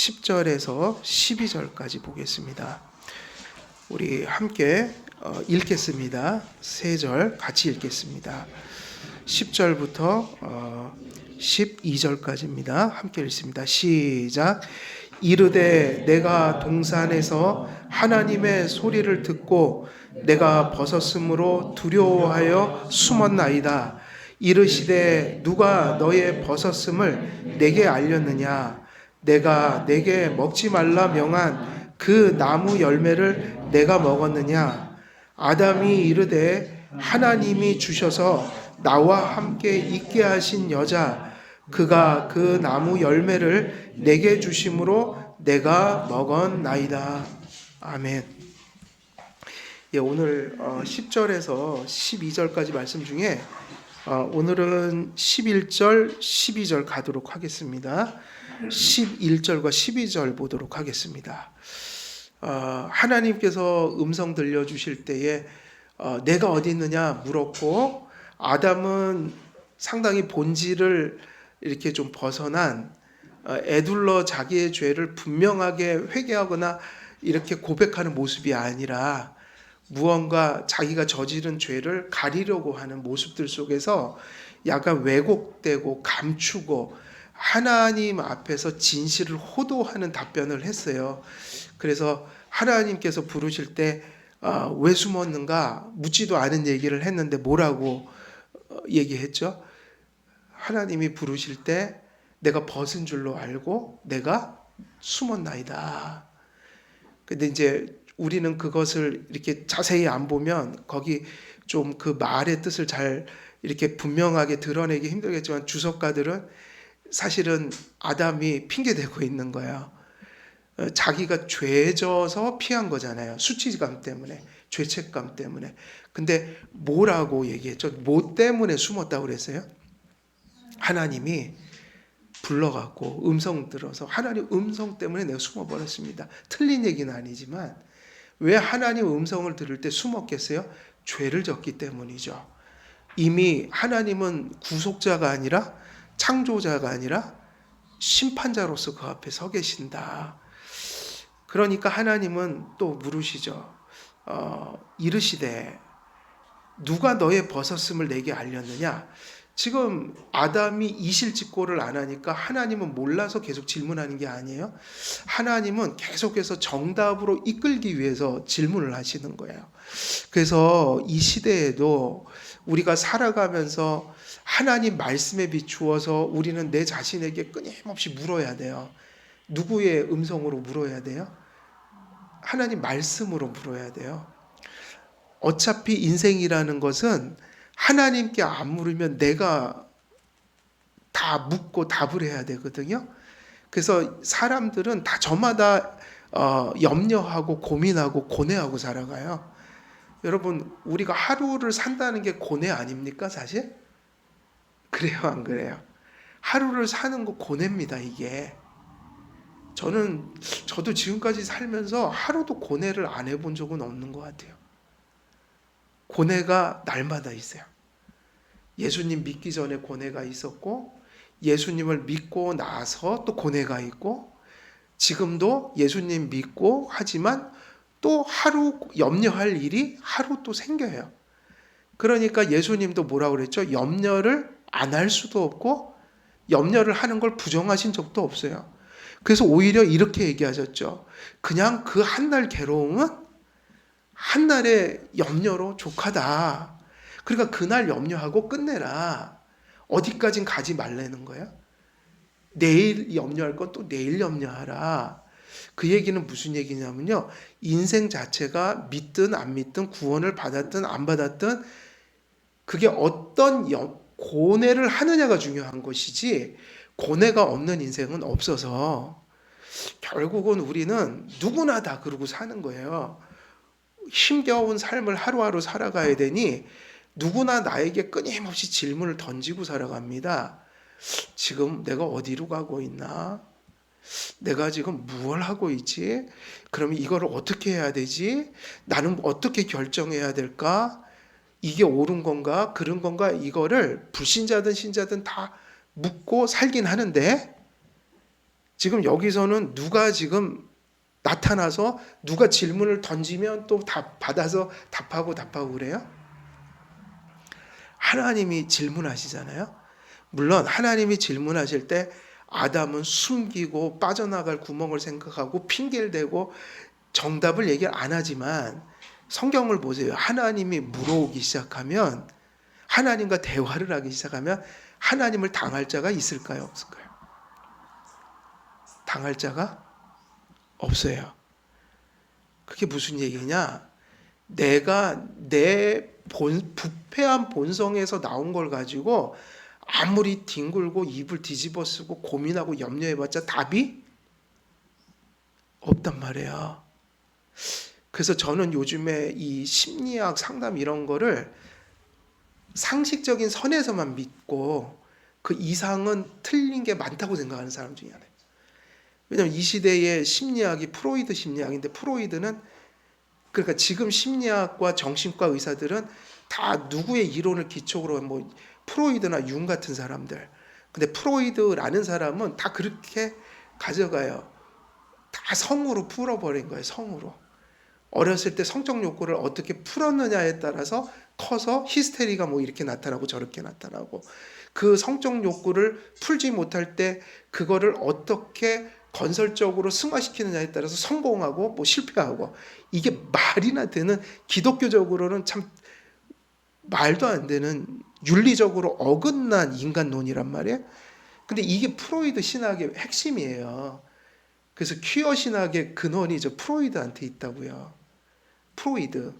10절에서 12절까지 보겠습니다. 우리 함께 읽겠습니다. 세 절 같이 읽겠습니다. 10절부터 12절까지입니다. 함께 읽습니다. 시작. 이르되 내가 동산에서 하나님의 소리를 듣고 내가 벗었으므로 두려워하여 숨었나이다. 이르시되 누가 너의 벗었음을 내게 알렸느냐? 내가 내게 먹지 말라 명한 그 나무 열매를 내가 먹었느냐? 아담이 이르되 하나님이 주셔서 나와 함께 있게 하신 여자 그가 그 나무 열매를 내게 주심으로 내가 먹었나이다. 아멘. 예, 오늘 10절에서 12절까지 말씀 중에 오늘은 11절, 12절 가도록 하겠습니다. 11절과 12절 보도록 하겠습니다. 하나님께서 음성 들려주실 때에 내가 어디 있느냐 물었고, 아담은 상당히 본질을 이렇게 좀 벗어난 애둘러 자기의 죄를 분명하게 회개하거나 이렇게 고백하는 모습이 아니라 무언가 자기가 저지른 죄를 가리려고 하는 모습들 속에서 약간 왜곡되고 감추고 하나님 앞에서 진실을 호도하는 답변을 했어요. 그래서 하나님께서 부르실 때 왜 숨었는가 묻지도 않은 얘기를 했는데 뭐라고 얘기했죠? 하나님이 부르실 때 내가 벗은 줄로 알고 내가 숨었나이다. 근데 이제 우리는 그것을 이렇게 자세히 안 보면 거기 좀 그 말의 뜻을 잘 이렇게 분명하게 드러내기 힘들겠지만 주석가들은 사실은 아담이 핑계대고 있는 거예요. 자기가 죄져서 피한 거잖아요. 수치감 때문에, 죄책감 때문에. 근데 뭐라고 얘기했죠? 뭐 때문에 숨었다고 그랬어요? 하나님이 불러갖고 음성 들어서 하나님 음성 때문에 내가 숨어버렸습니다. 틀린 얘기는 아니지만 왜 하나님 음성을 들을 때 숨었겠어요? 죄를 졌기 때문이죠. 이미 하나님은 구속자가 아니라 창조자가 아니라 심판자로서 그 앞에 서 계신다. 그러니까 하나님은 또 물으시죠. 이르시되 누가 너의 벗었음을 내게 알렸느냐? 지금 아담이 이실직고를 안 하니까 하나님은 몰라서 계속 질문하는 게 아니에요. 하나님은 계속해서 정답으로 이끌기 위해서 질문을 하시는 거예요. 그래서 이 시대에도 우리가 살아가면서 하나님 말씀에 비추어서 우리는 내 자신에게 끊임없이 물어야 돼요. 누구의 음성으로 물어야 돼요? 하나님 말씀으로 물어야 돼요. 어차피 인생이라는 것은 하나님께 안 물으면 내가 다 묻고 답을 해야 되거든요. 그래서 사람들은 다 저마다 염려하고 고민하고 고뇌하고 살아가요. 여러분, 우리가 하루를 산다는 게 고뇌 아닙니까, 사실? 그래요, 안 그래요? 하루를 사는 거 고뇌입니다, 이게. 저도 지금까지 살면서 하루도 고뇌를 안 해본 적은 없는 것 같아요. 고뇌가 날마다 있어요. 예수님 믿기 전에 고뇌가 있었고, 예수님을 믿고 나서 또 고뇌가 있고, 지금도 예수님 믿고 하지만 또 하루 염려할 일이 하루 또 생겨요. 그러니까 예수님도 뭐라고 그랬죠? 염려를 안 할 수도 없고 염려를 하는 걸 부정하신 적도 없어요. 그래서 오히려 이렇게 얘기하셨죠. 그냥 그 한날 괴로움은 한날의 염려로 족하다. 그러니까 그날 염려하고 끝내라. 어디까진 가지 말라는 거예요. 내일 염려할 건 또 내일 염려하라. 그 얘기는 무슨 얘기냐면요. 인생 자체가 믿든 안 믿든 구원을 받았든 안 받았든 그게 어떤 고뇌를 하느냐가 중요한 것이지 고뇌가 없는 인생은 없어서 결국은 우리는 누구나 다 그러고 사는 거예요. 힘겨운 삶을 하루하루 살아가야 되니 누구나 나에게 끊임없이 질문을 던지고 살아갑니다. 지금 내가 어디로 가고 있나? 내가 지금 무엇을 하고 있지? 그러면 이거를 어떻게 해야 되지? 나는 어떻게 결정해야 될까? 이게 옳은 건가? 그른 건가? 이거를 불신자든 신자든 다 묻고 살긴 하는데 지금 여기서는 누가 지금 나타나서 누가 질문을 던지면 또 받아서 답하고 그래요? 하나님이 질문하시잖아요. 물론 하나님이 질문하실 때 아담은 숨기고 빠져나갈 구멍을 생각하고 핑계를 대고 정답을 얘기 안 하지만 성경을 보세요. 하나님이 물어오기 시작하면, 하나님과 대화를 하기 시작하면 하나님을 당할 자가 있을까요? 없을까요? 당할 자가 없어요. 그게 무슨 얘기냐? 내가 내 부패한 본성에서 나온 걸 가지고 아무리 뒹굴고 입을 뒤집어 쓰고 고민하고 염려해봤자 답이 없단 말이에요. 그래서 저는 요즘에 이 심리학 상담 이런 거를 상식적인 선에서만 믿고 그 이상은 틀린 게 많다고 생각하는 사람 중에 하나예요. 왜냐하면 이 시대의 심리학이 프로이드 심리학인데, 프로이드는, 그러니까 지금 심리학과 정신과 의사들은 다 누구의 이론을 기초로, 뭐 프로이드나 융 같은 사람들. 근데 프로이드라는 사람은 다 그렇게 가져가요. 다 성으로 풀어버린 거예요. 성으로. 어렸을 때 성적 욕구를 어떻게 풀었느냐에 따라서 커서 히스테리가 뭐 이렇게 나타나고 저렇게 나타나고, 그 성적 욕구를 풀지 못할 때 그거를 어떻게 건설적으로 승화시키느냐에 따라서 성공하고 뭐 실패하고, 이게 말이나 되는, 기독교적으로는 참 말도 안 되는 윤리적으로 어긋난 인간론이란 말이에요. 근데 이게 프로이드 신학의 핵심이에요. 그래서 퀴어 신학의 근원이 저 프로이드한테 있다고요. 프로이드.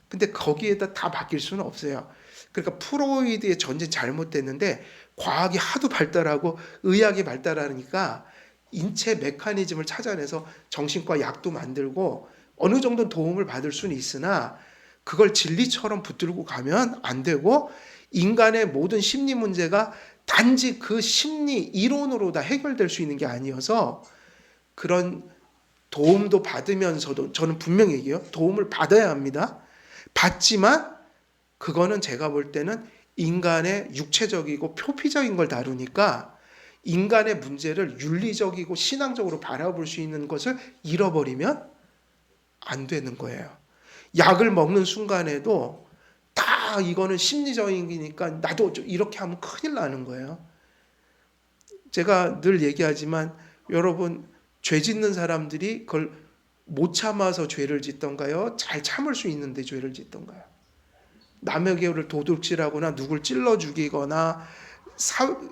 근데 거기에다 다 맡길 수는 없어요. 그러니까 프로이드의 전제 잘못됐는데, 과학이 하도 발달하고 의학이 발달하니까 인체 메커니즘을 찾아내서 정신과 약도 만들고 어느 정도 도움을 받을 수는 있으나, 그걸 진리처럼 붙들고 가면 안 되고, 인간의 모든 심리 문제가 단지 그 심리 이론으로 다 해결될 수 있는 게 아니어서, 그런 도움도 받으면서도, 저는 분명히 얘기해요. 도움을 받아야 합니다. 받지만 그거는 제가 볼 때는 인간의 육체적이고 표피적인 걸 다루니까 인간의 문제를 윤리적이고 신앙적으로 바라볼 수 있는 것을 잃어버리면 안 되는 거예요. 약을 먹는 순간에도 다 이거는 심리적이니까 나도 이렇게 하면 큰일 나는 거예요. 제가 늘 얘기하지만, 여러분, 죄 짓는 사람들이 그걸 못 참아서 죄를 짓던가요? 잘 참을 수 있는데 죄를 짓던가요? 남의 개를 도둑질하거나 누굴 찔러 죽이거나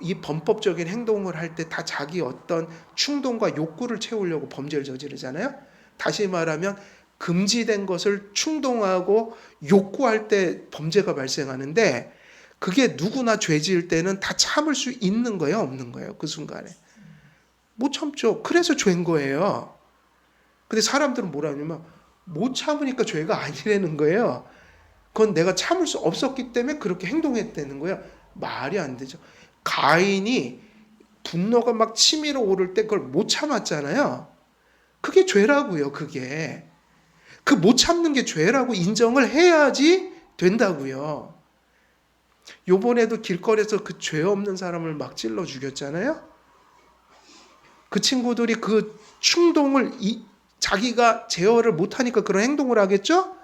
이 범법적인 행동을 할 때 다 자기 어떤 충동과 욕구를 채우려고 범죄를 저지르잖아요. 다시 말하면 금지된 것을 충동하고 욕구할 때 범죄가 발생하는데, 그게 누구나 죄 지을 때는 다 참을 수 있는 거예요, 없는 거예요? 그 순간에 못 참죠. 그래서 죄인 거예요. 근데 사람들은 뭐라 하냐면, 못 참으니까 죄가 아니라는 거예요. 그건 내가 참을 수 없었기 때문에 그렇게 행동했다는 거예요. 말이 안 되죠. 가인이 분노가 막 치밀어 오를 때 그걸 못 참았잖아요. 그게 죄라고요. 그게 그 못 참는 게 죄라고 인정을 해야지 된다고요. 요번에도 길거리에서 그 죄 없는 사람을 막 찔러 죽였잖아요. 그 친구들이 그 충동을 자기가 제어를 못하니까 그런 행동을 하겠죠?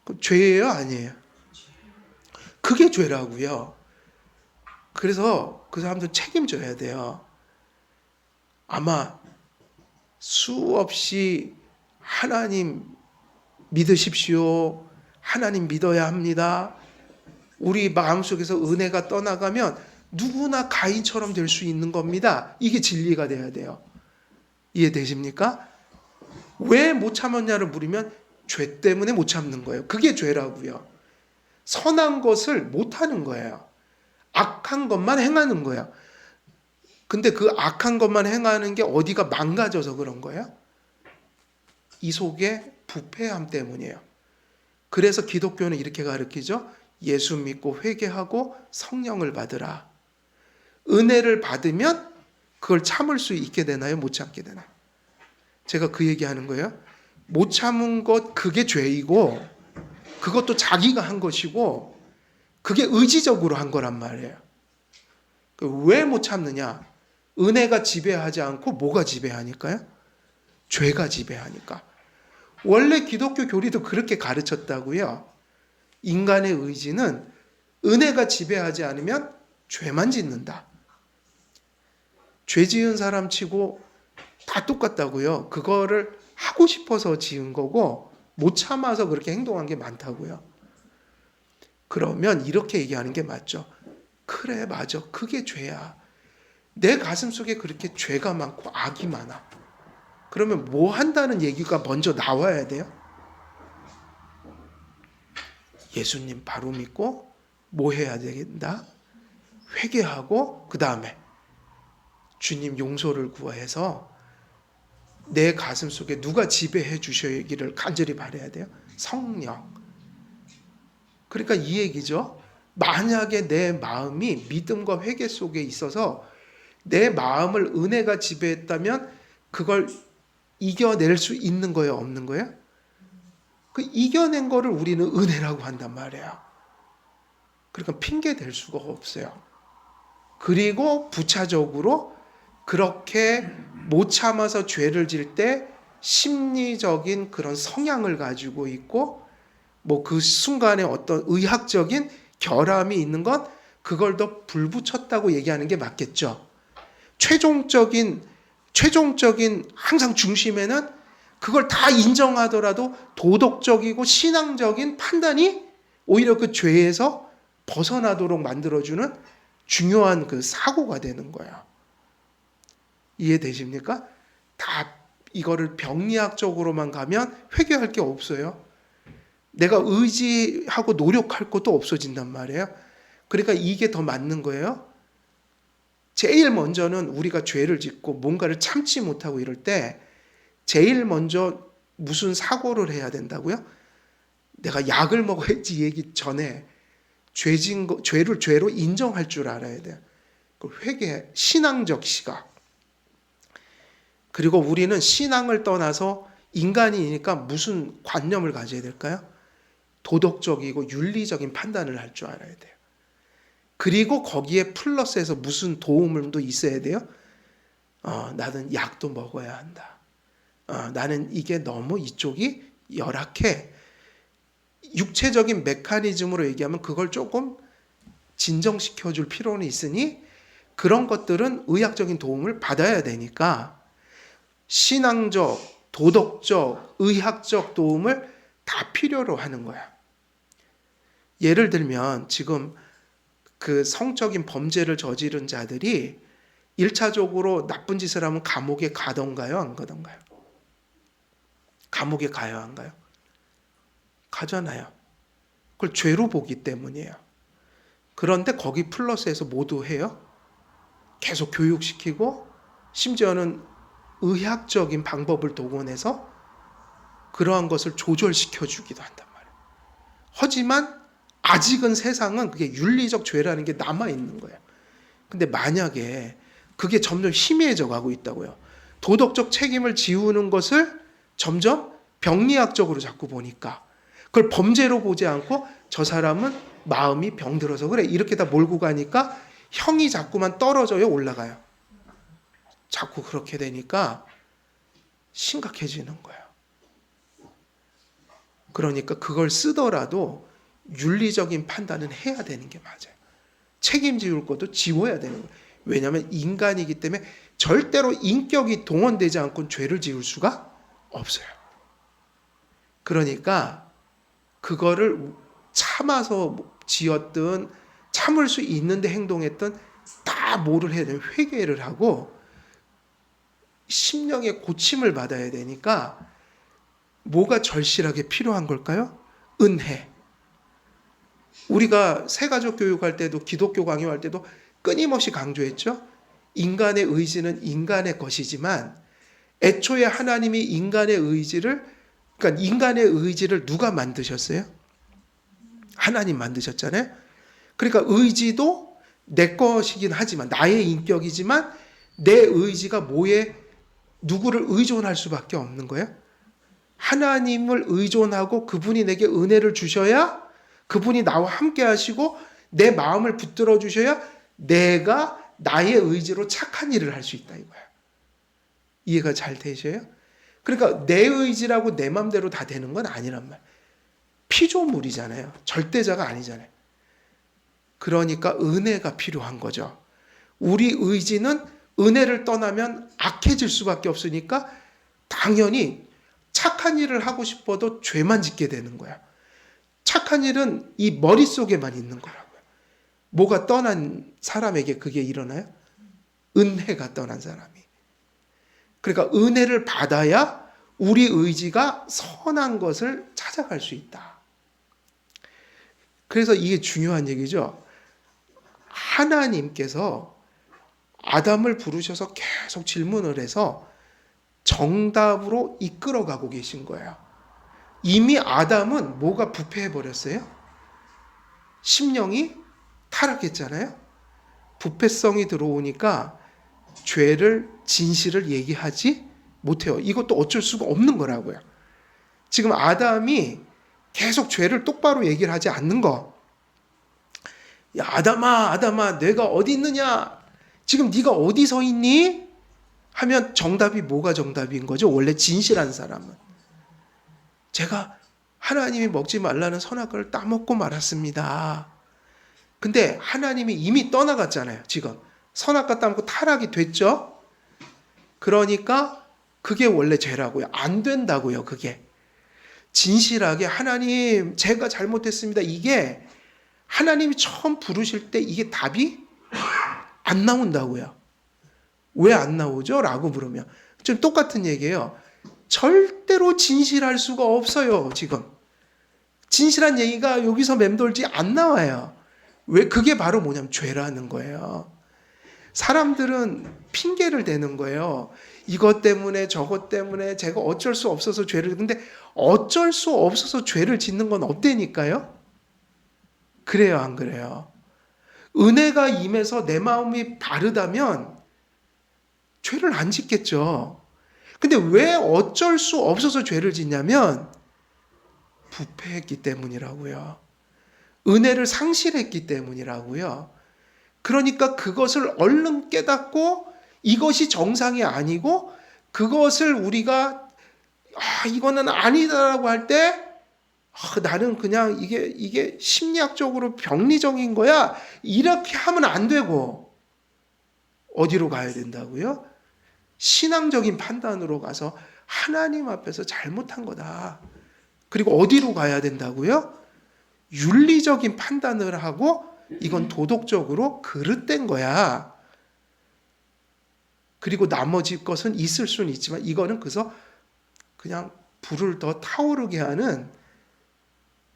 그 죄예요? 아니에요? 그게 죄라고요. 그래서 그 사람들 책임져야 돼요. 아마 수없이 하나님 믿으십시오, 하나님 믿어야 합니다, 우리 마음속에서 은혜가 떠나가면 누구나 가인처럼 될 수 있는 겁니다. 이게 진리가 돼야 돼요. 이해되십니까? 왜 못 참았냐를 물으면 죄 때문에 못 참는 거예요. 그게 죄라고요. 선한 것을 못하는 거예요. 악한 것만 행하는 거예요. 근데 그 악한 것만 행하는 게 어디가 망가져서 그런 거예요? 이 속에 부패함 때문이에요. 그래서 기독교는 이렇게 가르치죠. 예수 믿고 회개하고 성령을 받으라. 은혜를 받으면 그걸 참을 수 있게 되나요? 못 참게 되나요? 제가 그 얘기하는 거예요. 못 참은 것, 그게 죄이고, 그것도 자기가 한 것이고, 그게 의지적으로 한 거란 말이에요. 왜 못 참느냐? 은혜가 지배하지 않고 뭐가 지배하니까요? 죄가 지배하니까. 원래 기독교 교리도 그렇게 가르쳤다고요. 인간의 의지는 은혜가 지배하지 않으면 죄만 짓는다. 죄 지은 사람 치고 다 똑같다고요. 그거를 하고 싶어서 지은 거고 못 참아서 그렇게 행동한 게 많다고요. 그러면 이렇게 얘기하는 게 맞죠. 그래, 맞아. 그게 죄야. 내 가슴 속에 그렇게 죄가 많고 악이 많아. 그러면 뭐 한다는 얘기가 먼저 나와야 돼요? 예수님 바로 믿고 뭐 해야 된다? 회개하고 그 다음에 주님 용서를 구해서 내 가슴 속에 누가 지배해 주시기를 간절히 바라야 돼요? 성령. 그러니까 이 얘기죠. 만약에 내 마음이 믿음과 회개 속에 있어서 내 마음을 은혜가 지배했다면 그걸 이겨낼 수 있는 거예요? 없는 거예요? 그 이겨낸 거를 우리는 은혜라고 한단 말이에요. 그러니까 핑계 댈 수가 없어요. 그리고 부차적으로 그렇게 못 참아서 죄를 질 때 심리적인 그런 성향을 가지고 있고 뭐 그 순간에 어떤 의학적인 결함이 있는 건 그걸 더 불붙였다고 얘기하는 게 맞겠죠. 최종적인 항상 중심에는 그걸 다 인정하더라도 도덕적이고 신앙적인 판단이 오히려 그 죄에서 벗어나도록 만들어주는 중요한 그 사고가 되는 거야. 이해되십니까? 다 이거를 병리학적으로만 가면 회개할 게 없어요. 내가 의지하고 노력할 것도 없어진단 말이에요. 그러니까 이게 더 맞는 거예요. 제일 먼저는 우리가 죄를 짓고 뭔가를 참지 못하고 이럴 때 제일 먼저 무슨 사고를 해야 된다고요? 내가 약을 먹어야지 얘기 전에 죄를 죄로 인정할 줄 알아야 돼요. 회개, 신앙적 시각. 그리고 우리는 신앙을 떠나서 인간이니까 무슨 관념을 가져야 될까요? 도덕적이고 윤리적인 판단을 할 줄 알아야 돼요. 그리고 거기에 플러스해서 무슨 도움도 있어야 돼요? 나는 약도 먹어야 한다. 나는 이게 너무 이쪽이 열악해. 육체적인 메커니즘으로 얘기하면 그걸 조금 진정시켜 줄 필요는 있으니 그런 것들은 의학적인 도움을 받아야 되니까 신앙적, 도덕적, 의학적 도움을 다 필요로 하는 거야. 예를 들면 지금 그 성적인 범죄를 저지른 자들이 1차적으로 나쁜 짓을 하면 감옥에 가던가요? 안 가던가요? 감옥에 가야 한가요? 가잖아요. 그걸 죄로 보기 때문이에요. 그런데 거기 플러스해서 모두 해요. 계속 교육시키고 심지어는 의학적인 방법을 동원해서 그러한 것을 조절시켜 주기도 한단 말이에요. 하지만 아직은 세상은 그게 윤리적 죄라는 게 남아있는 거예요. 근데 만약에 그게 점점 희미해져 가고 있다고요. 도덕적 책임을 지우는 것을 점점 병리학적으로 자꾸 보니까 그걸 범죄로 보지 않고 저 사람은 마음이 병들어서 그래 이렇게 다 몰고 가니까 형이 자꾸만 떨어져요 올라가요. 자꾸 그렇게 되니까 심각해지는 거예요. 그러니까 그걸 쓰더라도 윤리적인 판단은 해야 되는 게 맞아요. 책임지울 것도 지워야 되는 거예요. 왜냐하면 인간이기 때문에 절대로 인격이 동원되지 않고는 죄를 지을 수가 없어요. 그러니까 그거를 참아서 지었든 참을 수 있는데 행동했든 다 뭐를 해야 되면 회개를 하고 심령의 고침을 받아야 되니까 뭐가 절실하게 필요한 걸까요? 은혜. 우리가 새가족 교육할 때도 기독교 강요할 때도 끊임없이 강조했죠. 인간의 의지는 인간의 것이지만 애초에 하나님이 인간의 의지를 누가 만드셨어요? 하나님 만드셨잖아요. 그러니까 의지도 내 것이긴 하지만 나의 인격이지만 내 의지가 뭐에 누구를 의존할 수밖에 없는 거예요. 하나님을 의존하고 그분이 내게 은혜를 주셔야 그분이 나와 함께 하시고 내 마음을 붙들어 주셔야 내가 나의 의지로 착한 일을 할 수 있다 이거야. 이해가 잘 되셔요? 그러니까 내 의지라고 내 맘대로 다 되는 건 아니란 말. 피조물이잖아요. 절대자가 아니잖아요. 그러니까 은혜가 필요한 거죠. 우리 의지는 은혜를 떠나면 악해질 수밖에 없으니까 당연히 착한 일을 하고 싶어도 죄만 짓게 되는 거야. 착한 일은 이 머릿속에만 있는 거라고요. 뭐가 떠난 사람에게 그게 일어나요? 은혜가 떠난 사람이. 그러니까 은혜를 받아야 우리 의지가 선한 것을 찾아갈 수 있다. 그래서 이게 중요한 얘기죠. 하나님께서 아담을 부르셔서 계속 질문을 해서 정답으로 이끌어가고 계신 거예요. 이미 아담은 뭐가 부패해버렸어요? 심령이 타락했잖아요. 부패성이 들어오니까 죄를, 진실을 얘기하지 못해요. 이것도 어쩔 수가 없는 거라고요. 지금 아담이 계속 죄를 똑바로 얘기를 하지 않는 거. 야, 아담아, 아담아, 내가 어디 있느냐? 지금 네가 어디 서 있니? 하면 정답이 뭐가 정답인 거죠? 원래 진실한 사람은. 제가 하나님이 먹지 말라는 선악과를 따먹고 말았습니다. 근데 하나님이 이미 떠나갔잖아요. 지금 선악과 따먹고 타락이 됐죠. 그러니까 그게 원래 죄라고요. 안 된다고요. 그게 진실하게 하나님 제가 잘못했습니다. 이게 하나님이 처음 부르실 때 이게 답이 안 나온다고요. 왜 안 나오죠? 라고 물으면 좀 똑같은 얘기예요. 절대로 진실할 수가 없어요. 지금 진실한 얘기가 여기서 맴돌지 안 나와요. 왜? 그게 바로 뭐냐면 죄라는 거예요. 사람들은 핑계를 대는 거예요. 이것 때문에 저것 때문에 제가 어쩔 수 없어서 죄를. 근데 어쩔 수 없어서 죄를 짓는 건 없다니까요. 그래요, 안 그래요? 은혜가 임해서 내 마음이 바르다면 죄를 안 짓겠죠. 근데 왜 어쩔 수 없어서 죄를 짓냐면 부패했기 때문이라고요. 은혜를 상실했기 때문이라고요. 그러니까 그것을 얼른 깨닫고 이것이 정상이 아니고 그것을 우리가 이거는 아니다라고 할 때 나는 그냥 이게 심리학적으로 병리적인 거야. 이렇게 하면 안 되고 어디로 가야 된다고요? 신앙적인 판단으로 가서 하나님 앞에서 잘못한 거다. 그리고 어디로 가야 된다고요? 윤리적인 판단을 하고 이건 도덕적으로 그릇된 거야. 그리고 나머지 것은 있을 수는 있지만 이거는 그래서 그냥 불을 더 타오르게 하는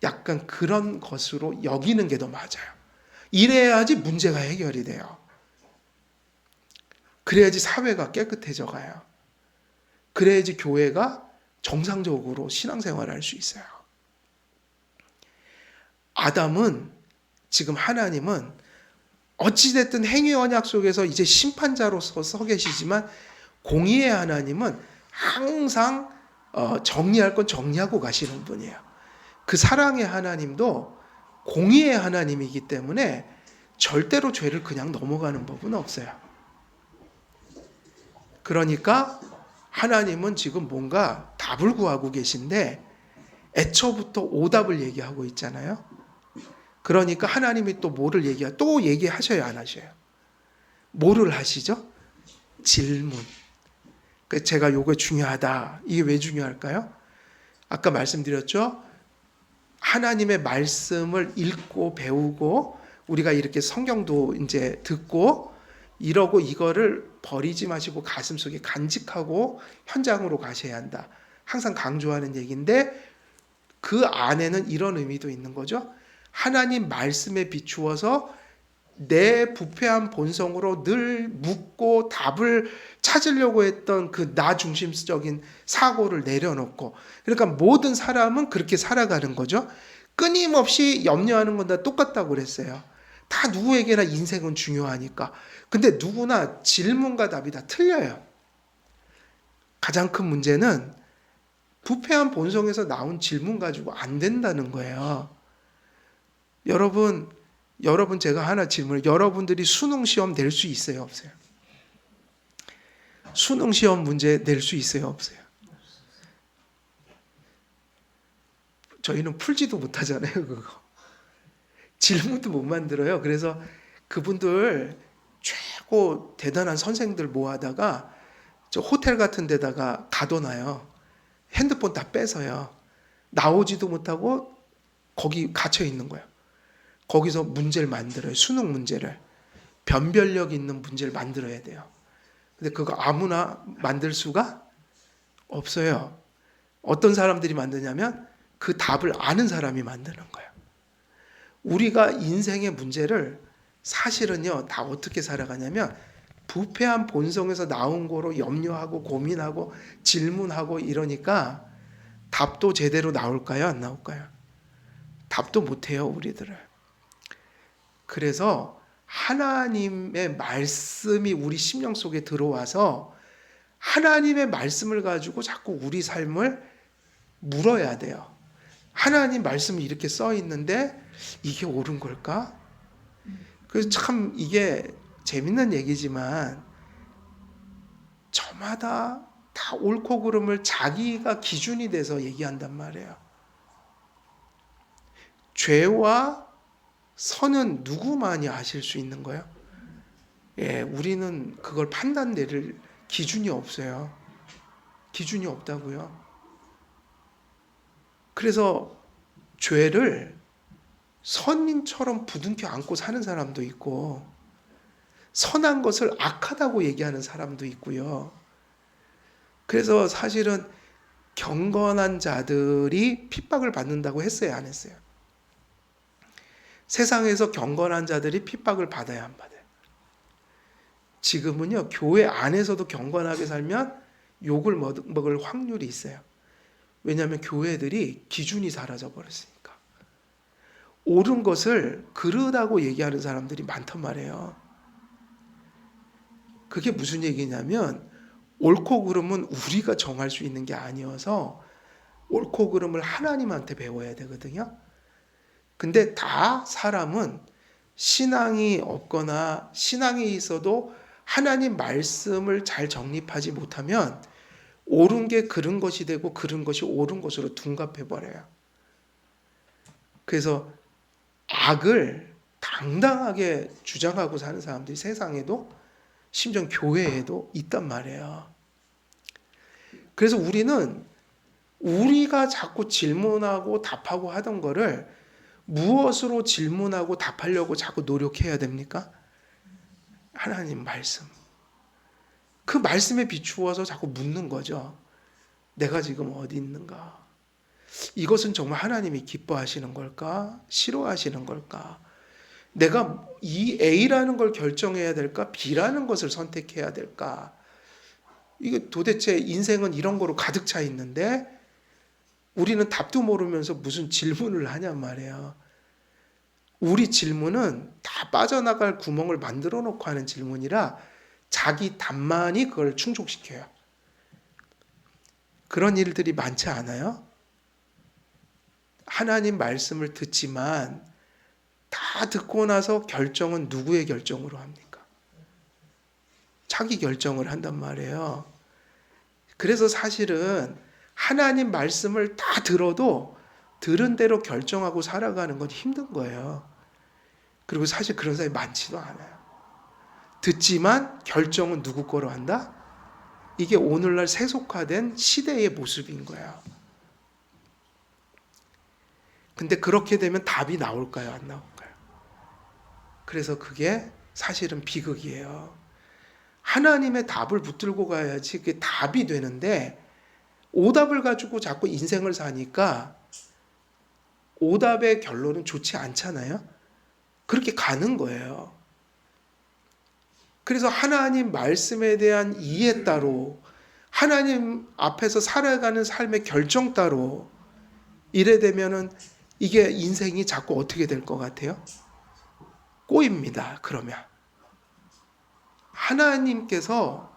약간 그런 것으로 여기는 게 더 맞아요. 이래야지 문제가 해결이 돼요. 그래야지 사회가 깨끗해져 가요. 그래야지 교회가 정상적으로 신앙생활을 할 수 있어요. 아담은 지금 하나님은 어찌됐든 행위 언약 속에서 이제 심판자로서 서 계시지만 공의의 하나님은 항상 정리할 건 정리하고 가시는 분이에요. 그 사랑의 하나님도 공의의 하나님이기 때문에 절대로 죄를 그냥 넘어가는 법은 없어요. 그러니까 하나님은 지금 뭔가 답을 구하고 계신데 애초부터 오답을 얘기하고 있잖아요. 그러니까 하나님이 또 뭐를 또 얘기하셔야 안 하셔요? 뭐를 하시죠? 질문. 제가 요거 중요하다. 이게 왜 중요할까요? 아까 말씀드렸죠? 하나님의 말씀을 읽고 배우고 우리가 이렇게 성경도 이제 듣고 이러고 이거를 버리지 마시고 가슴속에 간직하고 현장으로 가셔야 한다. 항상 강조하는 얘기인데 그 안에는 이런 의미도 있는 거죠. 하나님 말씀에 비추어서 내 부패한 본성으로 늘 묻고 답을 찾으려고 했던 그 나 중심적인 사고를 내려놓고 그러니까 모든 사람은 그렇게 살아가는 거죠. 끊임없이 염려하는 건 다 똑같다고 그랬어요. 다 누구에게나 인생은 중요하니까. 근데 누구나 질문과 답이 다 틀려요. 가장 큰 문제는 부패한 본성에서 나온 질문 가지고 안 된다는 거예요. 여러분 여러분 제가 하나 질문을 여러분들이 수능 시험 낼 수 있어요, 없어요? 수능 시험 문제 낼 수 있어요, 없어요? 저희는 풀지도 못하잖아요, 그거. 질문도 못 만들어요. 그래서 그분들 최고 대단한 선생들 모아다가 저 호텔 같은 데다가 가둬놔요. 핸드폰 다 뺏어요. 나오지도 못하고 거기 갇혀 있는 거예요. 거기서 문제를 만들어요. 수능 문제를. 변별력 있는 문제를 만들어야 돼요. 근데 그거 아무나 만들 수가 없어요. 어떤 사람들이 만드냐면 그 답을 아는 사람이 만드는 거예요. 우리가 인생의 문제를 사실은요, 다 어떻게 살아가냐면 부패한 본성에서 나온 거로 염려하고 고민하고 질문하고 이러니까 답도 제대로 나올까요? 안 나올까요? 답도 못해요, 우리들은. 그래서 하나님의 말씀이 우리 심령 속에 들어와서 하나님의 말씀을 가지고 자꾸 우리 삶을 물어야 돼요. 하나님 말씀이 이렇게 써 있는데 이게 옳은 걸까? 그래서 참 이게 재밌는 얘기지만 저마다 다 옳고 그름을 자기가 기준이 돼서 얘기한단 말이에요. 죄와 선은 누구만이 아실 수 있는 거예요? 예, 우리는 그걸 판단 내릴 기준이 없어요. 기준이 없다고요. 그래서 죄를 선인처럼 부둥켜 안고 사는 사람도 있고 선한 것을 악하다고 얘기하는 사람도 있고요. 그래서 사실은 경건한 자들이 핍박을 받는다고 했어요, 안 했어요? 세상에서 경건한 자들이 핍박을 받아야 안 받아요? 지금은요, 교회 안에서도 경건하게 살면 욕을 먹을 확률이 있어요. 왜냐하면 교회들이 기준이 사라져 버렸으니까. 옳은 것을 그르다고 얘기하는 사람들이 많단 말이에요. 그게 무슨 얘기냐면 옳고 그름은 우리가 정할 수 있는 게 아니어서 옳고 그름을 하나님한테 배워야 되거든요. 근데 다 사람은 신앙이 없거나 신앙이 있어도 하나님 말씀을 잘 정립하지 못하면 옳은 게 그른 것이 되고 그른 것이 옳은 것으로 둔갑해 버려요. 그래서 악을 당당하게 주장하고 사는 사람들이 세상에도 심지어 교회에도 있단 말이에요. 그래서 우리는 우리가 자꾸 질문하고 답하고 하던 거를 무엇으로 질문하고 답하려고 자꾸 노력해야 됩니까? 하나님 말씀. 그 말씀에 비추어서 자꾸 묻는 거죠. 내가 지금 어디 있는가? 이것은 정말 하나님이 기뻐하시는 걸까? 싫어하시는 걸까? 내가 이 A라는 걸 결정해야 될까? B라는 것을 선택해야 될까? 이게 도대체 인생은 이런 거로 가득 차 있는데 우리는 답도 모르면서 무슨 질문을 하냔 말이에요. 우리 질문은 다 빠져나갈 구멍을 만들어 놓고 하는 질문이라 자기 답만이 그걸 충족시켜요. 그런 일들이 많지 않아요? 하나님 말씀을 듣지만 다 듣고 나서 결정은 누구의 결정으로 합니까? 자기 결정을 한단 말이에요. 그래서 사실은 하나님 말씀을 다 들어도 들은 대로 결정하고 살아가는 건 힘든 거예요. 그리고 사실 그런 사람이 많지도 않아요. 듣지만 결정은 누구 거로 한다? 이게 오늘날 세속화된 시대의 모습인 거예요. 근데 그렇게 되면 답이 나올까요? 안 나올까요? 그래서 그게 사실은 비극이에요. 하나님의 답을 붙들고 가야지 그게 답이 되는데 오답을 가지고 자꾸 인생을 사니까 오답의 결론은 좋지 않잖아요. 그렇게 가는 거예요. 그래서 하나님 말씀에 대한 이해 따로 하나님 앞에서 살아가는 삶의 결정 따로 이래 되면은 이게 인생이 자꾸 어떻게 될 것 같아요? 꼬입니다. 그러면 하나님께서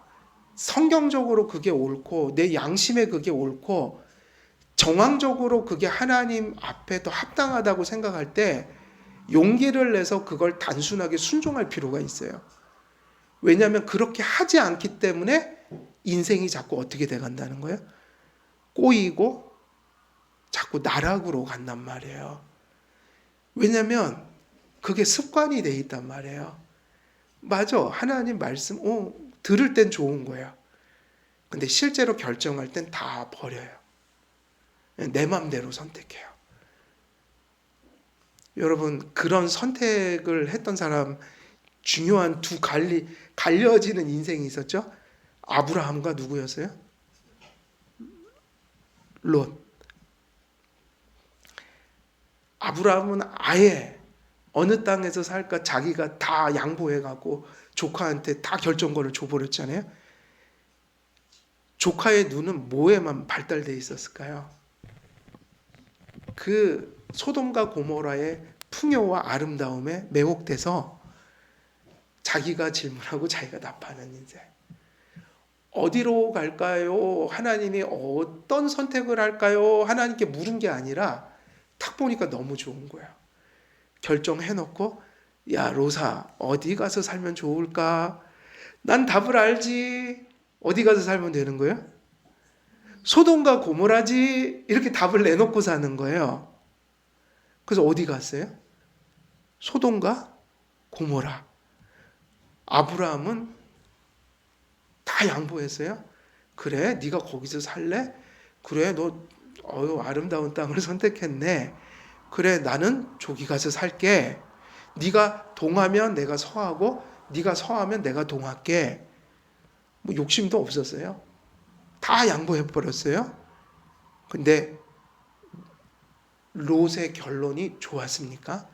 성경적으로 그게 옳고 내 양심에 그게 옳고 정황적으로 그게 하나님 앞에 더 합당하다고 생각할 때 용기를 내서 그걸 단순하게 순종할 필요가 있어요. 왜냐하면 그렇게 하지 않기 때문에 인생이 자꾸 어떻게 돼간다는 거예요? 꼬이고 자꾸 나락으로 간단 말이에요. 왜냐하면 그게 습관이 돼 있단 말이에요. 맞아. 하나님 말씀, 들을 땐 좋은 거야. 근데 실제로 결정할 땐 다 버려요. 내 맘대로 선택해요. 여러분, 그런 선택을 했던 사람 중요한 두 갈려지는 인생이 있었죠? 아브라함과 누구였어요? 롯. 아브라함은 아예 어느 땅에서 살까 자기가 다 양보해가고 조카한테 다 결정권을 줘버렸잖아요. 조카의 눈은 뭐에만 발달돼 있었을까요? 그 소돔과 고모라의 풍요와 아름다움에 매혹돼서 자기가 질문하고 자기가 답하는 인생. 어디로 갈까요? 하나님이 어떤 선택을 할까요? 하나님께 물은 게 아니라 딱 보니까 너무 좋은 거야. 결정해놓고 야 로사 어디 가서 살면 좋을까? 난 답을 알지. 어디 가서 살면 되는 거예요? 소돔과 고모라지. 이렇게 답을 내놓고 사는 거예요. 그래서 어디 갔어요? 소돔과 고모라. 아브라함은 다 양보했어요. 그래, 네가 거기서 살래? 그래, 너 아름다운 땅을 선택했네. 그래, 나는 저기 가서 살게. 네가 동하면 내가 서하고 네가 서하면 내가 동할게. 뭐 욕심도 없었어요. 다 양보해버렸어요. 근데 롯의 결론이 좋았습니까?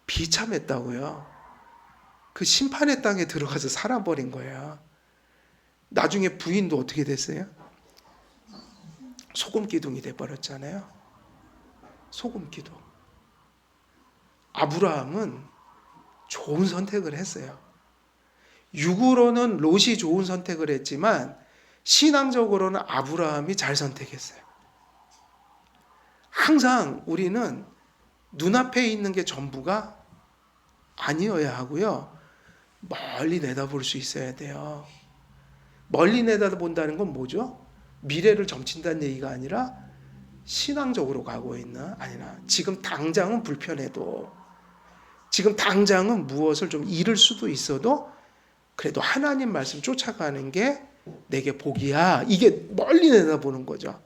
비참했다고요. 그 심판의 땅에 들어가서 살아버린 거예요. 나중에 부인도 어떻게 됐어요? 소금기둥이 돼버렸잖아요. 소금기둥. 아브라함은 좋은 선택을 했어요. 육으로는 롯이 좋은 선택을 했지만 신앙적으로는 아브라함이 잘 선택했어요. 항상 우리는 눈앞에 있는 게 전부가 아니어야 하고요. 멀리 내다볼 수 있어야 돼요. 멀리 내다본다는 건 뭐죠? 미래를 점친다는 얘기가 아니라 신앙적으로 가고 있나? 아니나 지금 당장은 불편해도 지금 당장은 무엇을 좀 잃을 수도 있어도 그래도 하나님 말씀 쫓아가는 게 내게 복이야. 이게 멀리 내다보는 거죠.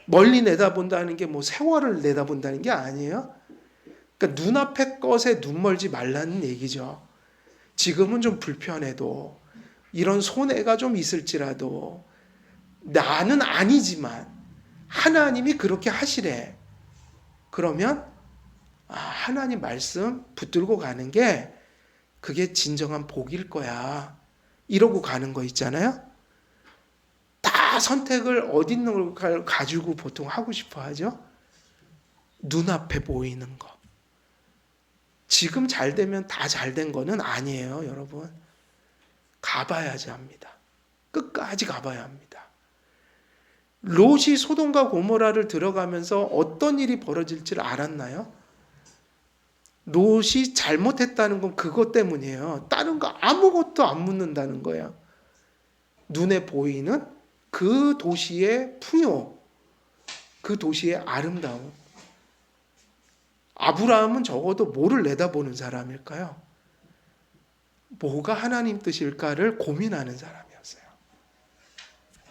멀리 내다본다는 게 뭐 세월을 내다본다는 게 아니에요. 그러니까 눈앞의 것에 눈 멀지 말라는 얘기죠. 지금은 좀 불편해도 이런 손해가 좀 있을지라도 나는 아니지만 하나님이 그렇게 하시래. 그러면 하나님 말씀 붙들고 가는 게 그게 진정한 복일 거야. 이러고 가는 거 있잖아요. 다 선택을 어디 있는 걸 가지고 보통 하고 싶어 하죠. 눈앞에 보이는 거. 지금 잘 되면 다 잘 된 거는 아니에요, 여러분. 가봐야지 합니다. 끝까지 가봐야 합니다. 롯이 소돔과 고모라를 들어가면서 어떤 일이 벌어질지를 알았나요? 롯이 잘못했다는 건 그것 때문이에요. 다른 거 아무것도 안 묻는다는 거예요. 눈에 보이는 그 도시의 풍요, 그 도시의 아름다움. 아브라함은 적어도 뭐를 내다보는 사람일까요? 뭐가 하나님 뜻일까를 고민하는 사람이었어요.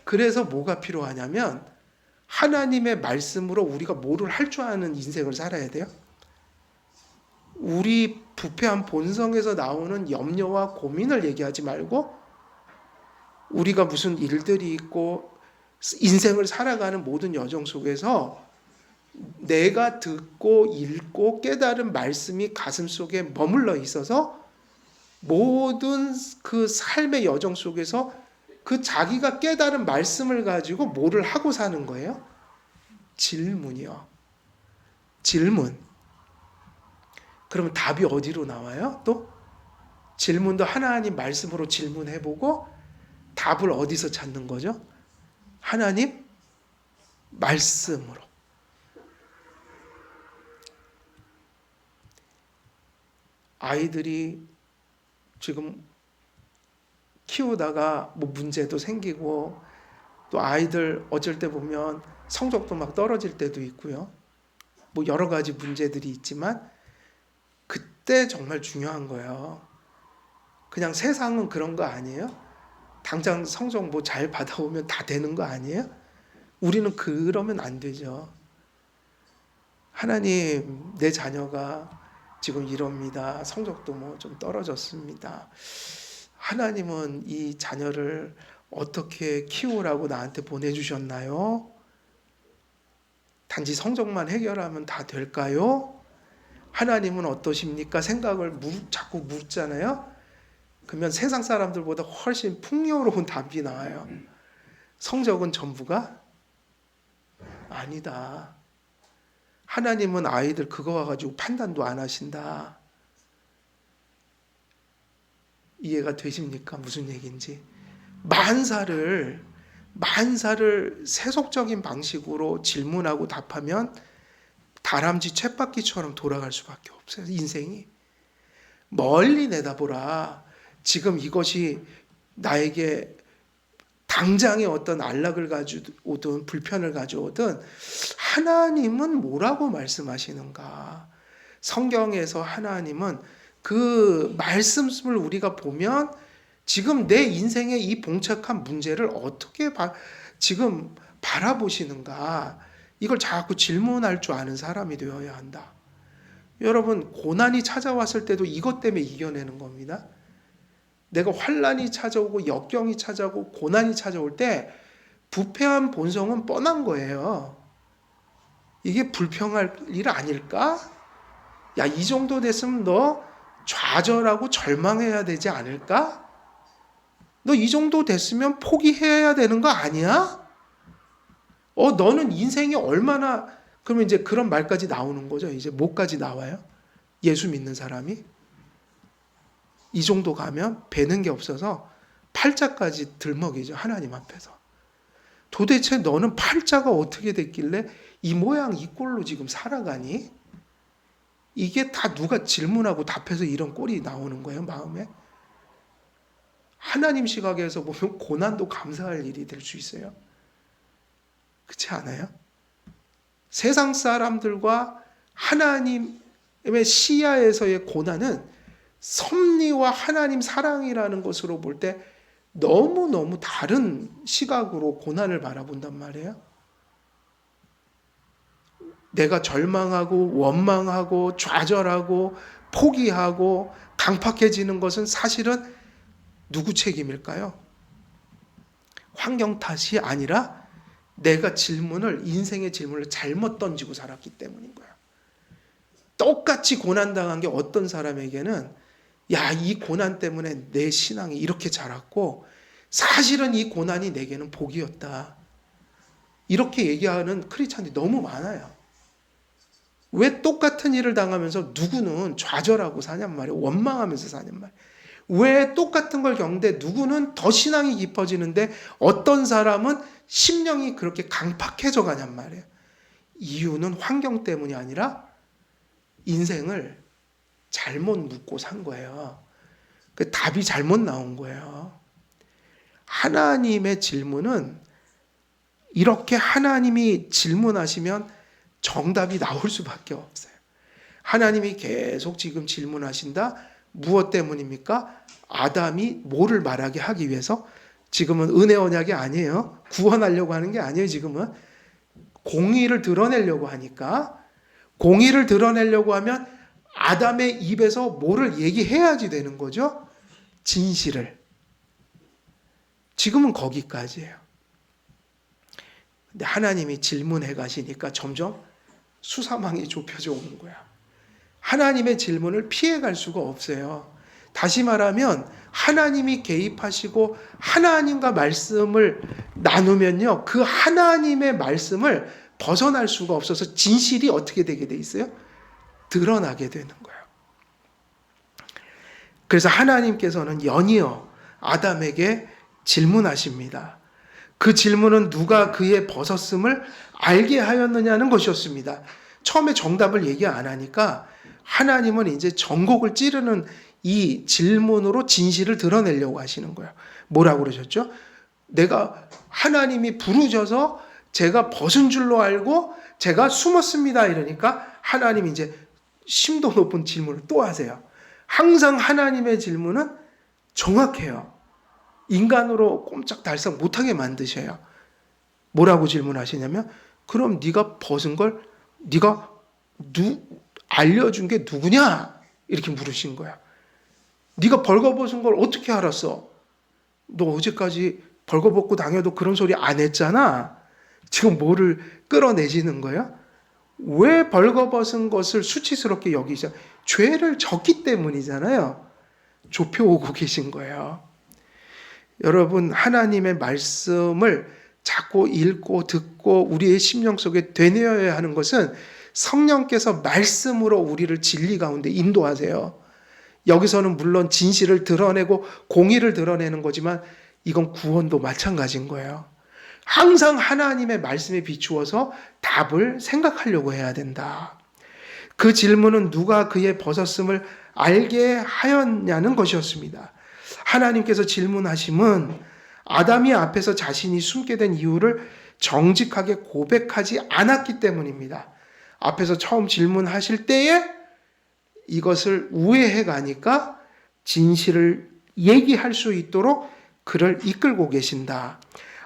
그래서 뭐가 필요하냐면 하나님의 말씀으로 우리가 뭐를 할 줄 아는 인생을 살아야 돼요. 우리 부패한 본성에서 나오는 염려와 고민을 얘기하지 말고 우리가 무슨 일들이 있고 인생을 살아가는 모든 여정 속에서 내가 듣고 읽고 깨달은 말씀이 가슴 속에 머물러 있어서 모든 그 삶의 여정 속에서 그 자기가 깨달은 말씀을 가지고 뭐를 하고 사는 거예요? 질문이요. 질문. 그러면 답이 어디로 나와요? 또 질문도 하나님 말씀으로 질문해보고 답을 어디서 찾는 거죠? 하나님 말씀으로. 아이들이 지금 키우다가 뭐 문제도 생기고, 또 아이들 어쩔 때 보면 성적도 막 떨어질 때도 있고요. 뭐 여러 가지 문제들이 있지만 그때 정말 중요한 거예요. 그냥 세상은 그런 거 아니에요? 당장 성적 뭐 잘 받아오면 다 되는 거 아니에요? 우리는 그러면 안 되죠. 하나님, 내 자녀가 지금 이럽니다. 성적도 뭐 좀 떨어졌습니다. 하나님은 이 자녀를 어떻게 키우라고 나한테 보내주셨나요? 단지 성적만 해결하면 다 될까요? 하나님은 어떠십니까? 생각을 자꾸 묻잖아요. 그러면 세상 사람들보다 훨씬 풍요로운 답이 나와요. 성적은 전부가 아니다. 하나님은 아이들 그거 가지고 판단도 안 하신다. 이해가 되십니까? 무슨 얘기인지. 만사를 세속적인 방식으로 질문하고 답하면 다람쥐 쳇바퀴처럼 돌아갈 수밖에 없어요. 인생이. 멀리 내다보라. 지금 이것이 나에게 당장의 어떤 안락을 가져오든 불편을 가져오든 하나님은 뭐라고 말씀하시는가. 성경에서 하나님은 그 말씀을 우리가 보면 지금 내 인생의 이 봉착한 문제를 어떻게 지금 바라보시는가. 이걸 자꾸 질문할 줄 아는 사람이 되어야 한다. 여러분, 고난이 찾아왔을 때도 이것 때문에 이겨내는 겁니다. 내가 환난이 찾아오고 역경이 찾아오고 고난이 찾아올 때 부패한 본성은 뻔한 거예요. 이게 불평할 일 아닐까? 야, 이 정도 됐으면 너 좌절하고 절망해야 되지 않을까? 너 이 정도 됐으면 포기해야 되는 거 아니야? 너는 인생이 얼마나, 그러면 이제 그런 말까지 나오는 거죠. 이제 뭐까지 나와요? 예수 믿는 사람이? 이 정도 가면 배는 게 없어서 팔자까지 들먹이죠. 하나님 앞에서. 도대체 너는 팔자가 어떻게 됐길래 이 모양 이 꼴로 지금 살아가니? 이게 다 누가 질문하고 답해서 이런 꼴이 나오는 거예요, 마음에. 하나님 시각에서 보면 고난도 감사할 일이 될 수 있어요. 그렇지 않아요? 세상 사람들과 하나님의 시야에서의 고난은 섭리와 하나님 사랑이라는 것으로 볼 때 너무너무 다른 시각으로 고난을 바라본단 말이에요. 내가 절망하고 원망하고 좌절하고 포기하고 강팍해지는 것은 사실은 누구 책임일까요? 환경 탓이 아니라 내가 인생의 질문을 잘못 던지고 살았기 때문인 거야. 똑같이 고난당한 게 어떤 사람에게는 야, 이 고난 때문에 내 신앙이 이렇게 자랐고 사실은 이 고난이 내게는 복이었다. 이렇게 얘기하는 크리스찬들이 너무 많아요. 왜 똑같은 일을 당하면서 누구는 좌절하고 사냔 말이에요. 원망하면서 사냔 말이에요. 왜 똑같은 걸 겪는데 누구는 더 신앙이 깊어지는데 어떤 사람은 심령이 그렇게 강팍해져 가냔 말이에요. 이유는 환경 때문이 아니라 인생을 잘못 묻고 산 거예요. 그 답이 잘못 나온 거예요. 하나님의 질문은 이렇게 하나님이 질문하시면 정답이 나올 수밖에 없어요. 하나님이 계속 지금 질문하신다. 무엇 때문입니까? 아담이 뭐를 말하게 하기 위해서? 지금은 은혜 언약이 아니에요. 구원하려고 하는 게 아니에요. 지금은 공의를 드러내려고 하니까. 공의를 드러내려고 하면 아담의 입에서 뭐를 얘기해야지 되는 거죠? 진실을. 지금은 거기까지예요. 근데 하나님이 질문해 가시니까 점점 수사망이 좁혀져 오는 거야. 하나님의 질문을 피해갈 수가 없어요. 다시 말하면 하나님이 개입하시고 하나님과 말씀을 나누면요. 그 하나님의 말씀을 벗어날 수가 없어서 진실이 어떻게 되게 돼 있어요? 드러나게 되는 거예요. 그래서 하나님께서는 연이어 아담에게 질문하십니다. 그 질문은 누가 그의 벗었음을 알게 하였느냐는 것이었습니다. 처음에 정답을 얘기 안 하니까 하나님은 이제 전곡을 찌르는 이 질문으로 진실을 드러내려고 하시는 거예요. 뭐라고 그러셨죠? 내가 하나님이 부르셔서 제가 벗은 줄로 알고 제가 숨었습니다. 이러니까 하나님이 이제 심도 높은 질문을 또 하세요. 항상 하나님의 질문은 정확해요. 인간으로 꼼짝달싹 못하게 만드셔요. 뭐라고 질문하시냐면 그럼 네가 벗은 걸 네가 알려준 게 누구냐? 이렇게 물으신 거야. 네가 벌거벗은 걸 어떻게 알았어? 너 어제까지 벌거벗고 다녀도 그런 소리 안 했잖아. 지금 뭐를 끌어내시는 거야? 왜 벌거벗은 것을 수치스럽게 여기죠? 죄를 졌기 때문이잖아요. 좁혀 오고 계신 거예요. 여러분, 하나님의 말씀을 자꾸 읽고 듣고 우리의 심령 속에 되뇌어야 하는 것은 성령께서 말씀으로 우리를 진리 가운데 인도하세요. 여기서는 물론 진실을 드러내고 공의를 드러내는 거지만 이건 구원도 마찬가지인 거예요. 항상 하나님의 말씀에 비추어서 답을 생각하려고 해야 된다. 그 질문은 누가 그의 벗었음을 알게 하였냐는 것이었습니다. 하나님께서 질문하심은 아담이 앞에서 자신이 숨게 된 이유를 정직하게 고백하지 않았기 때문입니다. 앞에서 처음 질문하실 때에 이것을 우회해 가니까 진실을 얘기할 수 있도록 그를 이끌고 계신다.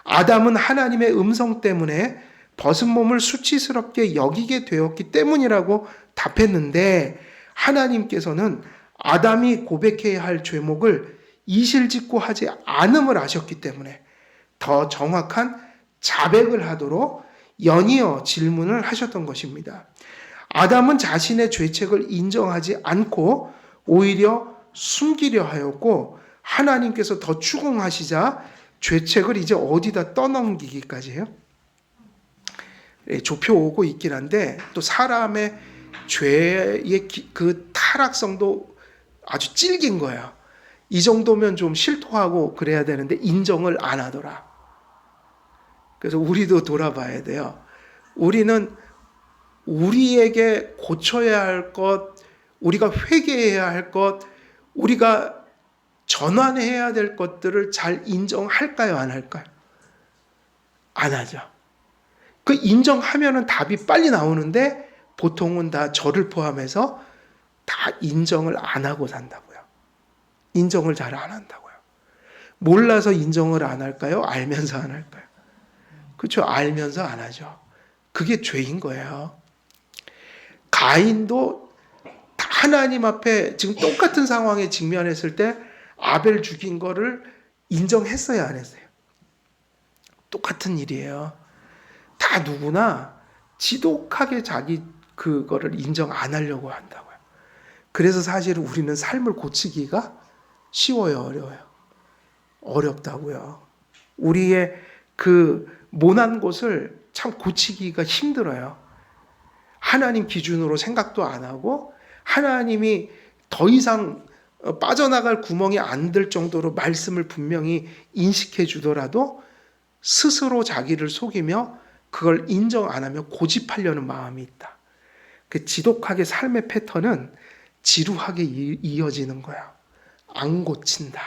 아담은 하나님의 음성 때문에 벗은 몸을 수치스럽게 여기게 되었기 때문이라고 답했는데 하나님께서는 아담이 고백해야 할 죄목을 이실직고 하지 않음을 아셨기 때문에 더 정확한 자백을 하도록 연이어 질문을 하셨던 것입니다. 아담은 자신의 죄책을 인정하지 않고 오히려 숨기려 하였고 하나님께서 더 추궁하시자 죄책을 이제 어디다 떠넘기기까지 해요? 좁혀오고 있긴 한데 또 사람의 죄의 그 타락성도 아주 찔긴 거예요. 이 정도면 좀 실토하고 그래야 되는데 인정을 안 하더라. 그래서 우리도 돌아봐야 돼요. 우리는 우리에게 고쳐야 할 것, 우리가 회개해야 할 것, 우리가 전환해야 될 것들을 잘 인정할까요? 안 할까요? 안 하죠. 그 인정하면은 답이 빨리 나오는데 보통은 다 저를 포함해서 다 인정을 안 하고 산다고요. 인정을 잘 안 한다고요. 몰라서 인정을 안 할까요? 알면서 안 할까요? 그렇죠. 알면서 안 하죠. 그게 죄인 거예요. 가인도 하나님 앞에 지금 똑같은 상황에 직면했을 때 아벨 죽인 거를 인정했어야 안 했어요. 똑같은 일이에요. 다 누구나 지독하게 자기 그거를 인정 안 하려고 한다고요. 그래서 사실 우리는 삶을 고치기가 쉬워요, 어려워요? 어렵다고요. 우리의 그 모난 곳을 참 고치기가 힘들어요. 하나님 기준으로 생각도 안 하고 하나님이 더 이상 빠져나갈 구멍이 안 들 정도로 말씀을 분명히 인식해 주더라도 스스로 자기를 속이며 그걸 인정 안 하며 고집하려는 마음이 있다. 그 지독하게 삶의 패턴은 지루하게 이어지는 거야. 안 고친다.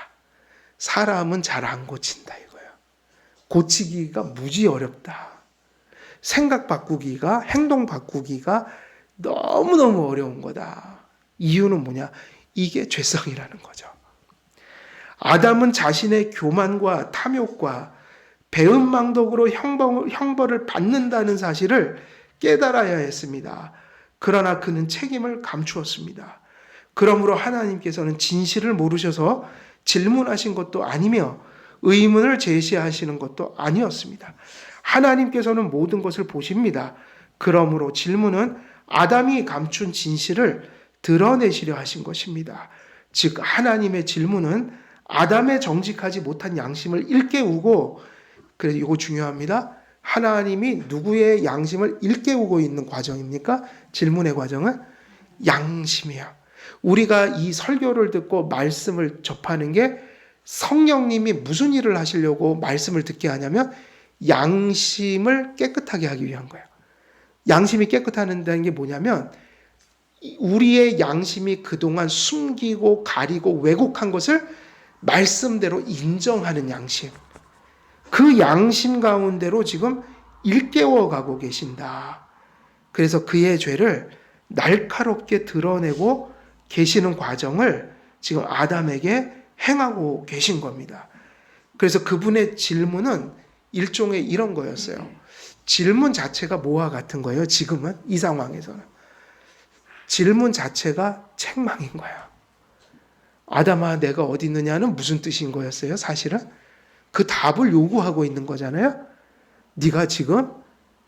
사람은 잘 안 고친다 이거야. 고치기가 무지 어렵다. 생각 바꾸기가, 행동 바꾸기가 너무너무 어려운 거다. 이유는 뭐냐? 이게 죄성이라는 거죠. 아담은 자신의 교만과 탐욕과 배은망덕으로 형벌을 받는다는 사실을 깨달아야 했습니다. 그러나 그는 책임을 감추었습니다. 그러므로 하나님께서는 진실을 모르셔서 질문하신 것도 아니며 의문을 제시하시는 것도 아니었습니다. 하나님께서는 모든 것을 보십니다. 그러므로 질문은 아담이 감춘 진실을 드러내시려 하신 것입니다. 즉 하나님의 질문은 아담의 정직하지 못한 양심을 일깨우고, 그래서 이거 중요합니다. 하나님이 누구의 양심을 일깨우고 있는 과정입니까? 질문의 과정은 양심이에요. 우리가 이 설교를 듣고 말씀을 접하는 게 성령님이 무슨 일을 하시려고 말씀을 듣게 하냐면 양심을 깨끗하게 하기 위한 거예요. 양심이 깨끗하다는 게 뭐냐면 우리의 양심이 그동안 숨기고 가리고 왜곡한 것을 말씀대로 인정하는 양심. 그 양심 가운데로 지금 일깨워 가고 계신다. 그래서 그의 죄를 날카롭게 드러내고 계시는 과정을 지금 아담에게 행하고 계신 겁니다. 그래서 그분의 질문은 일종의 이런 거였어요. 질문 자체가 뭐와 같은 거예요? 지금은 이 상황에서는 질문 자체가 책망인 거야. 아담아 내가 어디 있느냐는 무슨 뜻인 거였어요? 사실은 그 답을 요구하고 있는 거잖아요. 네가 지금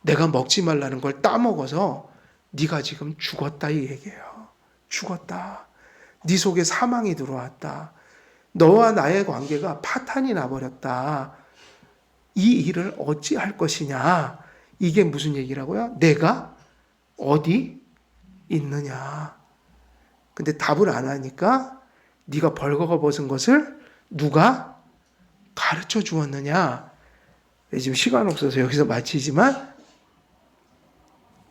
내가 먹지 말라는 걸 따먹어서 네가 지금 죽었다 이 얘기예요. 죽었다. 네 속에 사망이 들어왔다. 너와 나의 관계가 파탄이 나버렸다. 이 일을 어찌할 것이냐. 이게 무슨 얘기라고요? 내가 어디 있느냐. 근데 답을 안 하니까 네가 벌거벗은 벗은 것을 누가 가르쳐 주었느냐. 지금 시간 없어서 여기서 마치지만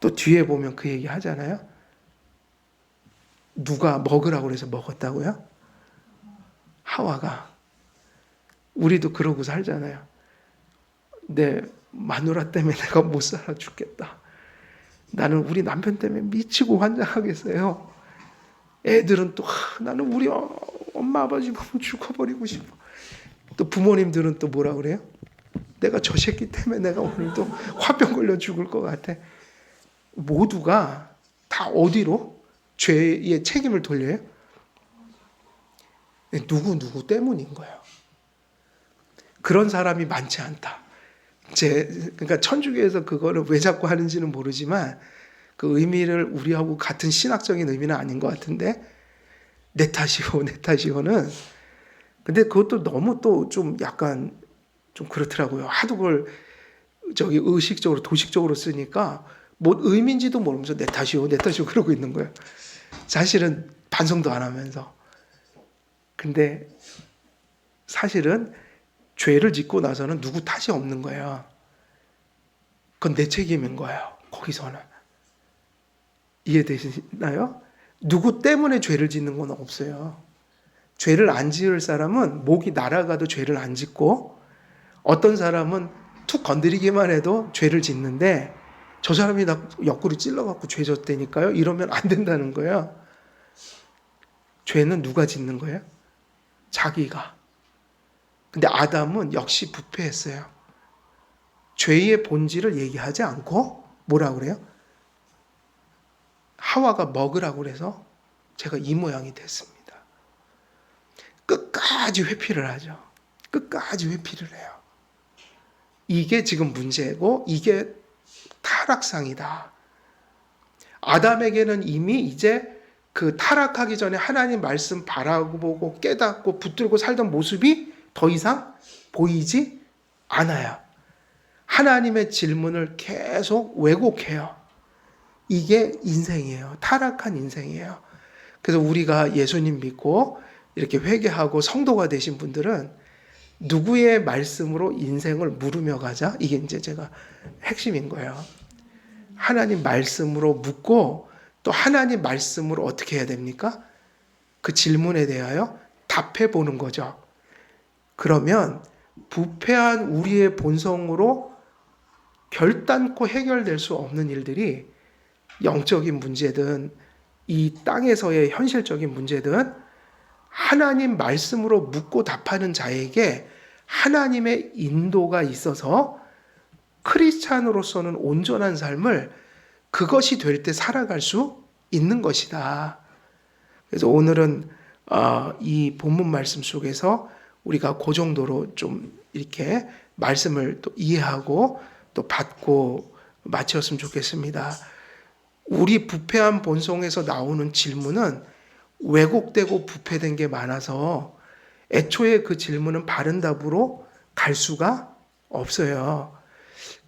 또 뒤에 보면 그 얘기 하잖아요. 누가 먹으라고 그래서 먹었다고요? 하와가. 우리도 그러고 살잖아요. 내 마누라 때문에 내가 못 살아 죽겠다. 나는 우리 남편 때문에 미치고 환장하겠어요. 애들은 또 나는 우리 엄마 아버지 보면 죽어버리고 싶어. 또 부모님들은 또 뭐라 그래요? 내가 저 새끼 때문에 내가 오늘도 화병 걸려 죽을 것 같아. 모두가 다 어디로? 죄의 책임을 돌려요? 누구 때문인 거예요. 그런 사람이 많지 않다. 그러니까 천주교에서 그거를 왜 자꾸 하는지는 모르지만 그 의미를 우리하고 같은 신학적인 의미는 아닌 것 같은데 내 탓이오는 근데 그것도 너무 또 좀 약간 좀 그렇더라고요. 하도 그걸 의식적으로 도식적으로 쓰니까 뭐 의미인지도 모르면서 내 탓이오 그러고 있는 거예요. 사실은 반성도 안 하면서. 근데 사실은 죄를 짓고 나서는 누구 탓이 없는 거예요. 그건 내 책임인 거예요. 거기서는. 이해되시나요? 누구 때문에 죄를 짓는 건 없어요. 죄를 안 지을 사람은 목이 날아가도 죄를 안 짓고 어떤 사람은 툭 건드리기만 해도 죄를 짓는데 저 사람이 나 옆구리 찔러갖고 죄 졌다니까요. 이러면 안 된다는 거예요. 죄는 누가 짓는 거예요? 자기가. 근데 아담은 역시 부패했어요. 죄의 본질을 얘기하지 않고 뭐라 그래요? 하와가 먹으라고 그래서 제가 이 모양이 됐습니다. 끝까지 회피를 하죠. 끝까지 회피를 해요. 이게 지금 문제고 이게 타락상이다. 아담에게는 이미 이제 그 타락하기 전에 하나님 말씀 바라보고 깨닫고 붙들고 살던 모습이 더 이상 보이지 않아요. 하나님의 질문을 계속 왜곡해요. 이게 인생이에요. 타락한 인생이에요. 그래서 우리가 예수님 믿고 이렇게 회개하고 성도가 되신 분들은 누구의 말씀으로 인생을 물으며 가자? 이게 이제 제가 핵심인 거예요. 하나님 말씀으로 묻고 또 하나님 말씀으로 어떻게 해야 됩니까? 그 질문에 대하여 답해 보는 거죠. 그러면 부패한 우리의 본성으로 결단코 해결될 수 없는 일들이 영적인 문제든 이 땅에서의 현실적인 문제든 하나님 말씀으로 묻고 답하는 자에게 하나님의 인도가 있어서 크리스찬으로서는 온전한 삶을 그것이 될 때 살아갈 수 있는 것이다. 그래서 오늘은 이 본문 말씀 속에서 우리가 그 정도로 좀 이렇게 말씀을 또 이해하고 또 받고 마쳤으면 좋겠습니다. 우리 부패한 본성에서 나오는 질문은 왜곡되고 부패된 게 많아서 애초에 그 질문은 바른 답으로 갈 수가 없어요.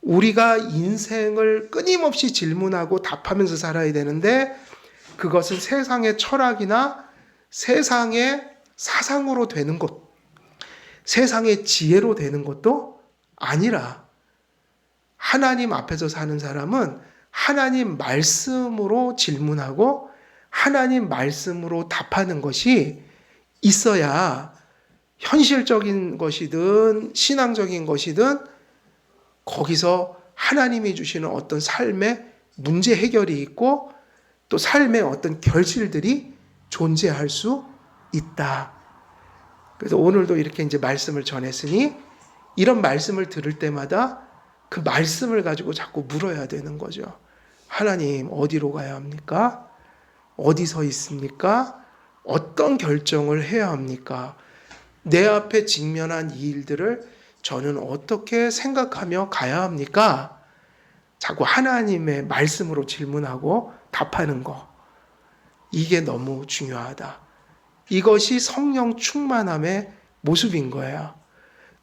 우리가 인생을 끊임없이 질문하고 답하면서 살아야 되는데 그것은 세상의 철학이나 세상의 사상으로 되는 것, 세상의 지혜로 되는 것도 아니라 하나님 앞에서 사는 사람은 하나님 말씀으로 질문하고 하나님 말씀으로 답하는 것이 있어야 현실적인 것이든 신앙적인 것이든 거기서 하나님이 주시는 어떤 삶의 문제 해결이 있고 또 삶의 어떤 결실들이 존재할 수 있다. 그래서 오늘도 이렇게 이제 말씀을 전했으니 이런 말씀을 들을 때마다 그 말씀을 가지고 자꾸 물어야 되는 거죠. 하나님, 어디로 가야 합니까? 어디 서 있습니까? 어떤 결정을 해야 합니까? 내 앞에 직면한 이 일들을 저는 어떻게 생각하며 가야 합니까? 자꾸 하나님의 말씀으로 질문하고 답하는 거. 이게 너무 중요하다. 이것이 성령 충만함의 모습인 거예요.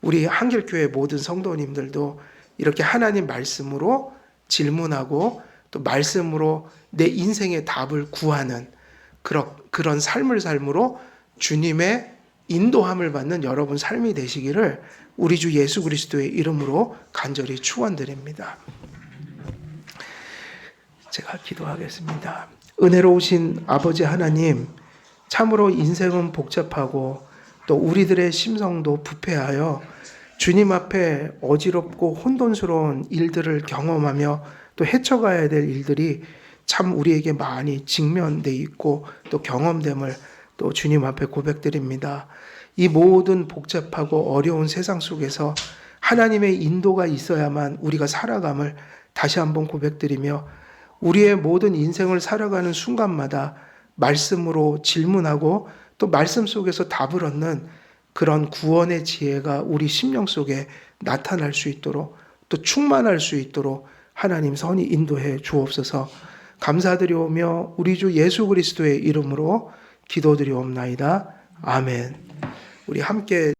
우리 한길교회 모든 성도님들도 이렇게 하나님 말씀으로 질문하고 또 말씀으로 내 인생의 답을 구하는 그런 삶으로 주님의 인도함을 받는 여러분 삶이 되시기를 우리 주 예수 그리스도의 이름으로 간절히 축원드립니다. 제가 기도하겠습니다. 은혜로우신 아버지 하나님, 참으로 인생은 복잡하고 또 우리들의 심성도 부패하여 주님 앞에 어지럽고 혼돈스러운 일들을 경험하며 또 헤쳐가야 될 일들이 참 우리에게 많이 직면돼 있고 또 경험됨을 또 주님 앞에 고백드립니다. 이 모든 복잡하고 어려운 세상 속에서 하나님의 인도가 있어야만 우리가 살아감을 다시 한번 고백드리며 우리의 모든 인생을 살아가는 순간마다 말씀으로 질문하고 또 말씀 속에서 답을 얻는 그런 구원의 지혜가 우리 심령 속에 나타날 수 있도록 또 충만할 수 있도록 하나님 선히 인도해 주옵소서. 감사드리오며 우리 주 예수 그리스도의 이름으로 기도드리옵나이다. 아멘. 우리 함께